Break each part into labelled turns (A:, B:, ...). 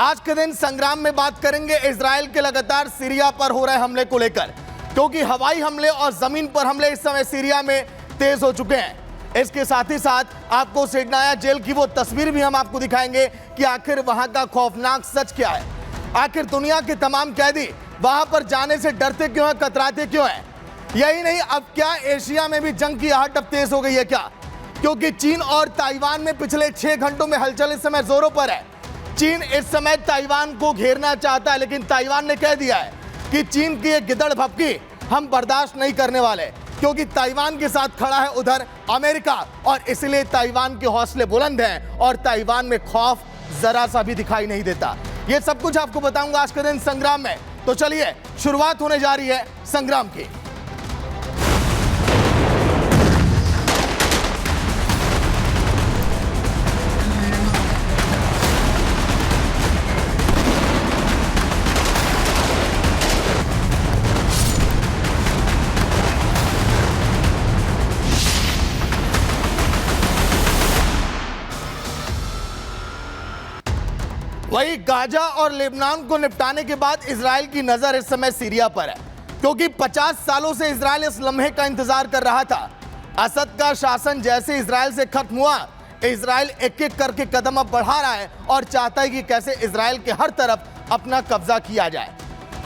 A: आज के दिन संग्राम में बात करेंगे इजराइल के लगातार सीरिया पर हो रहे हमले को लेकर, क्योंकि हवाई हमले और जमीन पर हमले इस समय सीरिया में तेज हो चुके हैं। इसके साथ ही साथ आपको सिडनाया जेल की वो तस्वीर भी हम आपको दिखाएंगे कि आखिर वहां का खौफनाक सच क्या है। आखिर दुनिया के तमाम कैदी वहां पर जाने से डरते क्यों हैं, कतराते क्यों हैं। यही नहीं, अब क्या एशिया में भी जंग की आहट अब तेज हो गई है क्या? क्योंकि चीन और ताइवान में पिछले 6 घंटों में हलचल इस समय जोरों पर है। चीन इस समय ताइवान को घेरना चाहता है, लेकिन ताइवान ने कह दिया है कि चीन की एक गिदड़ भपकी हम बर्दाश्त नहीं करने वाले, क्योंकि ताइवान के साथ खड़ा है उधर अमेरिका, और इसलिए ताइवान के हौसले बुलंद हैं और ताइवान में खौफ जरा सा भी दिखाई नहीं देता। ये सब कुछ आपको बताऊंगा आज के दिन संग्राम में। तो चलिए शुरुआत होने जा रही है संग्राम की। वही गाजा और लेबनान को निपटाने के बाद इजराइल की नजर इस समय सीरिया पर है, क्योंकि 50 सालों से इजराइल इस लम्हे का इंतजार कर रहा था। असद का शासन जैसे इजराइल से खत्म हुआ, इजराइल एक एक करके कदम अब बढ़ा रहा है और चाहता है कि कैसे इजराइल के हर तरफ अपना कब्जा किया जाए।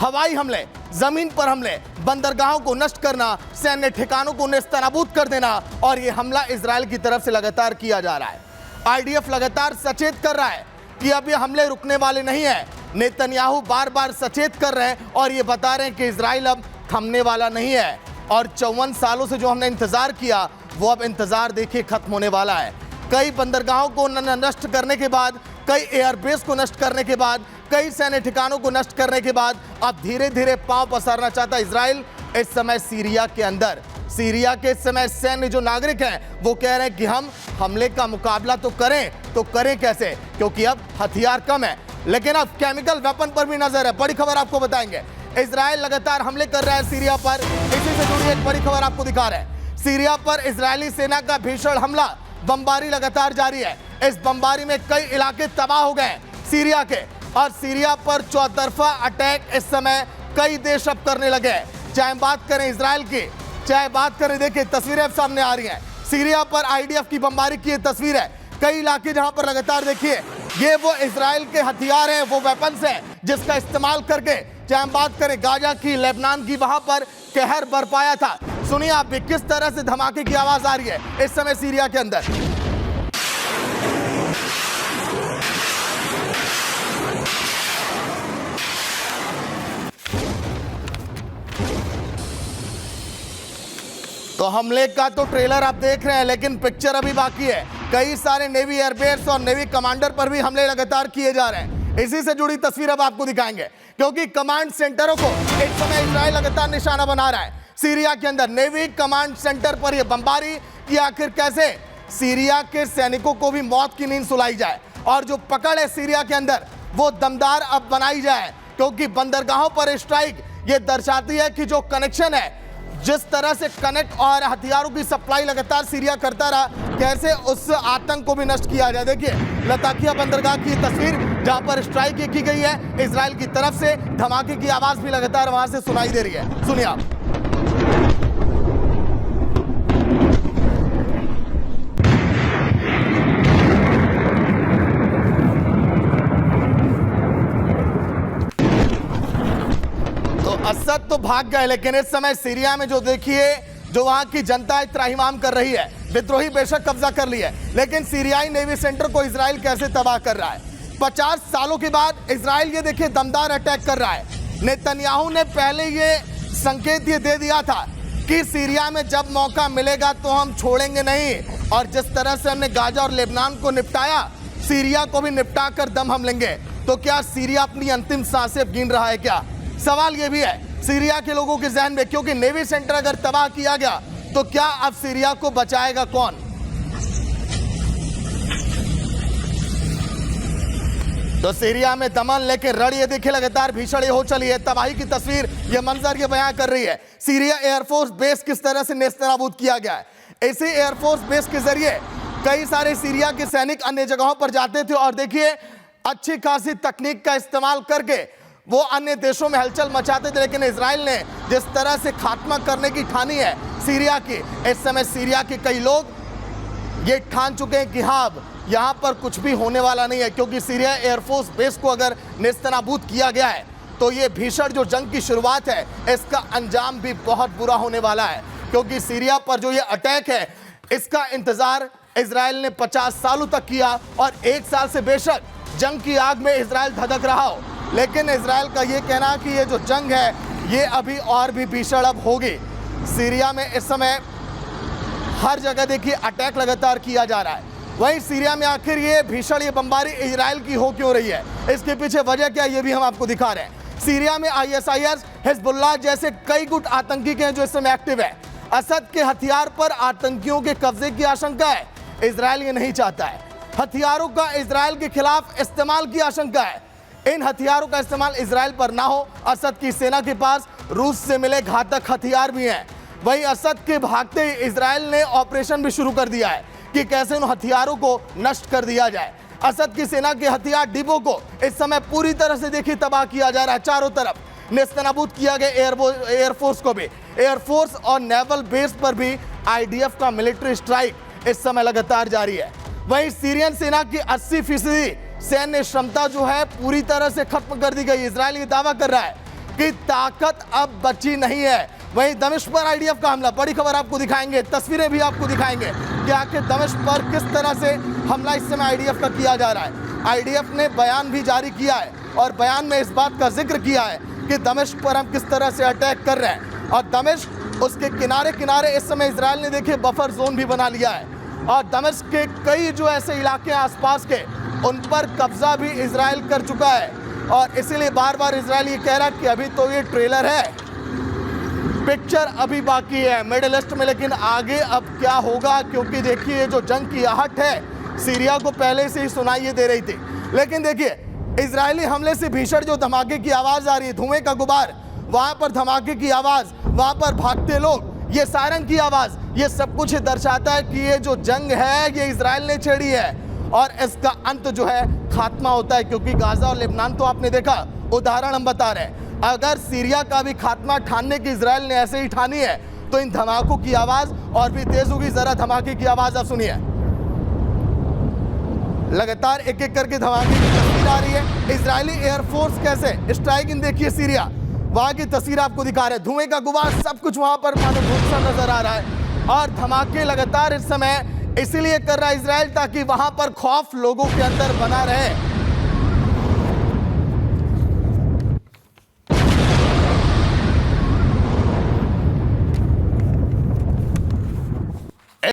A: हवाई हमले, जमीन पर हमले, बंदरगाहों को नष्ट करना, सैन्य ठिकानों को नेस्तनाबूद कर देना, और यह हमला इजराइल की तरफ से लगातार किया जा रहा है। आईडीएफ लगातार सचेत कर रहा है कि अब ये हमले रुकने वाले नहीं हैं। नेतन्याहू बार बार सचेत कर रहे हैं और ये बता रहे हैं कि इजराइल अब थमने वाला नहीं है, और 54 सालों से जो हमने इंतजार किया वो अब इंतजार देखिए खत्म होने वाला है। कई बंदरगाहों को नष्ट करने के बाद, कई एयरबेस को नष्ट करने के बाद, कई सैन्य ठिकानों को नष्ट करने के बाद अब धीरे धीरे पांव पसारना चाहता इजराइल इस समय सीरिया के अंदर। सीरिया के इस समय सैन्य जो नागरिक हैं वो कह रहे हैं कि हम हमले का मुकाबला तो करें कैसे, क्योंकि अब हथियार कम है। लेकिन अब केमिकल वेपन पर भी नजर है। बड़ी खबर आपको बताएंगे, इजराइल लगातार हमले कर रहा है सीरिया पर। इसी से जुड़ी एक बड़ी खबर आपको दिखा रहे हैं। सीरिया पर इजरायली सेना का भीषण हमला, बमबारी लगातार जारी है। इस बमबारी में कई इलाके तबाह हो गए सीरिया के, और सीरिया पर चौतरफा अटैक इस समय कई देश अब करने लगे हैं। चाहे बात करें इजराइल की, चाहे बात करें, देखिए तस्वीरें अब सामने आ रही हैं। सीरिया पर आईडीएफ की बमबारी की तस्वीर है। कई इलाके जहां पर लगातार देखिए ये वो इजराइल के हथियार हैं, वो वेपन्स हैं जिसका इस्तेमाल करके, चाहे हम बात करें गाजा की, लेबनान की, वहां पर कहर बरपाया था। सुनिए आप भी किस तरह से धमाके की आवाज आ रही है इस समय सीरिया के अंदर। तो हमले का तो ट्रेलर आप देख रहे हैं, लेकिन पिक्चर अभी बाकी है। कई सारे नेवी एयरबेस और नेवी कमांडर पर भी हमले लगातार किए जा रहे हैं। इसी से जुड़ी तस्वीर अब आपको दिखाएंगे, क्योंकि कमांड सेंटरों को इस समय इजराइल लगातार निशाना बना रहा है। सीरिया के अंदर नेवी कमांड सेंटर पर यह बमबारी कि आखिर कैसे सीरिया के सैनिकों को भी मौत की नींद सुलाई जाए, और जो पकड़ है सीरिया के अंदर वो दमदार अब बनाई जाए। क्योंकि बंदरगाहों पर स्ट्राइक ये दर्शाती है कि जो कनेक्शन है, जिस तरह से कनेक्ट और हथियारों की सप्लाई लगातार सीरिया करता रहा, कैसे उस आतंक को भी नष्ट किया जाए। देखिए लताकिया बंदरगाह की तस्वीर जहां पर स्ट्राइक की गई है इजराइल की तरफ से, धमाके की आवाज भी लगातार वहां से सुनाई दे रही है। सुनिए आप। असद तो भाग गए, लेकिन इस समय सीरिया में जो देखिए जो वहां की जनता त्राहिमाम कर रही है। विद्रोही बेशक कब्जा कर ली है, लेकिन सीरियाई नेवी सेंटर को इजराइल कैसे तबाह कर रहा है। 50 सालों के बाद इजराइल ये देखिए दमदार अटैक कर रहा है। नेतन्याहू ने पहले ये संकेत ये दे दिया था कि सीरिया में जब मौका मिलेगा तो हम छोड़ेंगे नहीं, और जिस तरह से हमने गाजा और लेबनान को निपटाया, सीरिया को भी निपटा कर दम हम लेंगे। तो क्या सीरिया अपनी अंतिम सांसें गिन रहा है क्या? सवाल यह भी है सीरिया के लोगों के जहन में, क्योंकि नेवी सेंटर अगर तबाह किया गया तो क्या अब सीरिया को बचाएगा कौन? तो सीरिया में दमन, लेकिन रण ये देखिए लगातार भीषण हो चली है। तबाही की तस्वीर, ये मंजर ये बयां कर रही है। सीरिया एयरफोर्स बेस किस तरह से नेस्तनाबूद किया गया है। इसी एयरफोर्स बेस के जरिए कई सारे सीरिया के सैनिक अन्य जगहों पर जाते थे, और देखिए अच्छी खासी तकनीक का इस्तेमाल करके वो अन्य देशों में हलचल मचाते थे, लेकिन इजराइल ने जिस तरह से खात्मा करने की ठानी है सीरिया की, इस समय सीरिया के कई लोग ये ठान चुके हैं कि हाँ अब यहाँ पर कुछ भी होने वाला नहीं है, क्योंकि सीरिया एयरफोर्स बेस को अगर नेस्तनाबूद किया गया है तो ये भीषण जो जंग की शुरुआत है इसका अंजाम भी बहुत बुरा होने वाला है। क्योंकि सीरिया पर जो ये अटैक है इसका इंतजार इजराइल ने 50 सालों तक किया, और 1 साल से बेशक जंग की आग में इजराइल धधक रहा हो, लेकिन इजराइल का ये कहना कि ये जो जंग है ये अभी और भी भीषण अब होगी। सीरिया में इस समय हर जगह देखिए अटैक लगातार किया जा रहा है। वहीं सीरिया में आखिर ये भीषण ये बमबारी इजराइल की हो क्यों रही है, इसके पीछे वजह क्या, ये भी हम आपको दिखा रहे हैं। सीरिया में ISIS, हिजबुल्लाह जैसे कई गुट आतंकी के हैं जो इस समय एक्टिव है। असद के हथियार पर आतंकियों के कब्जे की आशंका है, इजराइल ये नहीं चाहता है। हथियारों का इजराइल के खिलाफ इस्तेमाल की आशंका है, इन हथियारों का इस्तेमाल इजराइल पर ना हो। असद की सेना के पास रूस से मिले घातक हथियार भी हैं। वहीं असद के भागते ही इजराइल ने ऑपरेशन भी शुरू कर दिया है कि कैसे उन हथियारों को नष्ट कर दिया जाए। असद की सेना के हथियार डिपो को इस समय पूरी तरह से देखिए तबाह किया जा रहा है, चारों तरफ नेस्तनाबूद किया गया। एयरफोर्स को भी, एयरफोर्स और नेवल बेस पर भी IDF का मिलिट्री स्ट्राइक इस समय लगातार जारी है। वहीं सीरियन सेना की 80% सैन्य क्षमता जो है पूरी तरह से खत्म कर दी गई। इजराइल ये दावा कर रहा है कि ताकत अब बची नहीं है। वहीं दमिश्क पर IDF का हमला, बड़ी खबर आपको दिखाएंगे, तस्वीरें भी आपको दिखाएंगे कि आखिर दमिश्क पर किस तरह से हमला इस समय IDF का किया जा रहा है। IDF ने बयान भी जारी किया है और बयान में इस बात का जिक्र किया है कि दमिश्क पर हम किस तरह से अटैक कर रहे हैं, और दमिश्क उसके किनारे किनारे इस समय इजराइल ने देखिए बफर जोन भी बना लिया है, और दमिश्क के कई जो ऐसे इलाके आसपास के उन पर कब्जा भी इजराइल कर चुका है। और इसीलिए बार बार इजराइल ये कह रहा है कि अभी तो ये ट्रेलर है, पिक्चर अभी बाकी है मिडिल ईस्ट में, लेकिन आगे अब क्या होगा, क्योंकि देखिए जो जंग की आहट है सीरिया को पहले से ही सुनाई दे रही थी। लेकिन देखिए इजरायली हमले से भीषण जो धमाके की आवाज आ रही है, धुएं का गुबार, वहां पर धमाके की आवाज, वहां पर भागते लोग, ये सायरन की आवाज, ये सब कुछ दर्शाता है कि ये जो जंग है ये इजराइल ने छेड़ी है और इसका अंत जो है खात्मा होता है। क्योंकि गाजा और लेबनान तो आपने देखा, उदाहरण हम बता रहे हैं। अगर सीरिया का भी खात्मा ठानने की इजराइल ने ऐसे ही ठानी है तो इन धमाकों की आवाज और भी तेज होगी। जरा धमाके की आवाज आप सुनिए, लगातार एक एक करके धमाके की तस्वीर आ रही है। इजरायली एयरफोर्स कैसे स्ट्राइकिंग, देखिए सीरिया, वहां की तस्वीर आपको दिखा रहे हैं, धुएं का गुबार, सब कुछ वहां पर मानो धूमसा नजर आ रहा है। और धमाके लगातार इस समय इसीलिए कर रहा है इजराइल ताकि वहां पर खौफ लोगों के अंदर बना रहे।